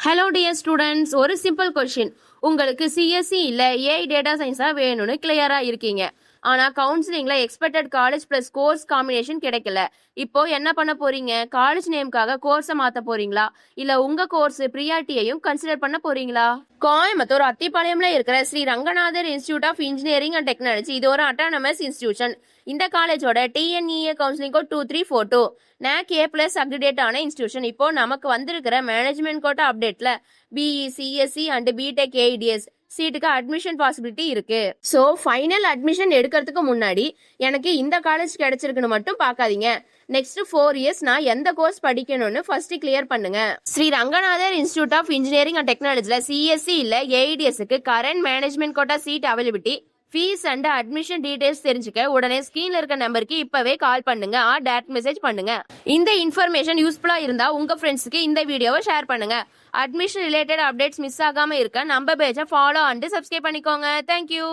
Hello dear students, ஒரு simple question. உங்களுக்கு CSC இல்லை ஏஐ டேட்டா சயின்ஸாக வேணும்னு கிளியராக இருக்கீங்க. ஆனால் கவுன்சிலிங்கில் expected college plus course combination கிடைக்கல. இப்போ என்ன பண்ண போறீங்க? காலேஜ் நேம்காக கோர்ஸை மாற்ற போறீங்களா, இல்லை உங்கள் கோர்ஸ் ப்ரியாரிட்டியையும் கன்சிடர் பண்ண போறீங்களா? கோயம்புத்தூர் அத்திப்பாளையம்ல இருக்கிற Sri Ranganathar institute of engineering and technology இது ஒரு அட்டானமஸ் இன்ஸ்டிடியூஷன். இந்த காலேஜோட TNEA counselling code 2342, NAC A+ accredited ஆன இன்ஸ்டிடியூஷன். இப்போ நமக்கு வந்திருக்கிற மேனேஜ்மெண்ட் கோட்டா அப்டேட்ல BE CSE and BTech AIDS சீட்டுக்கு அட்மிஷன் பாசிபிலிட்டி இருக்கு. ஸோ ஃபைனல் அட்மிஷன் எடுக்கிறதுக்கு முன்னாடி எனக்கு இந்த காலேஜ் கிடைச்சிருக்குன்னு மட்டும் பார்க்காதீங்க. நெக்ஸ்ட் 4 இயர்ஸ் நான் எந்த கோர்ஸ் படிக்கணும்னு ஃபர்ஸ்ட் கிளியர் பண்ணுங்க. Sri Ranganathar institute of engineering and டெக்னாலஜில சிஎஸ்சி இல்ல ஏஐடிஎஸ்க்கு current management quota seat availability, fees and admission details தெரிஞ்சுக்க உடனே ஸ்கிரீன்ல இருக்க நம்பருக்கு இப்பவே கால் பண்ணுங்க ஆர் டைரக்ட் மெசேஜ் பண்ணுங்க. இந்த இன்ஃபர்மேஷன் யூஸ்ஃபுல்லா இருந்தா உங்க ஃப்ரெண்ட்ஸ்க்கு இந்த வீடியோவை ஷேர் பண்ணுங்க. அட்மிஷன் ரிலேட்டட் அப்டேட்ஸ் மிஸ் ஆகாம இருக்க நம்ம பேஜை ஃபாலோ அண்ட் சப்ஸ்கிரைப் பண்ணிக்கோங்க. தேங்க்யூ.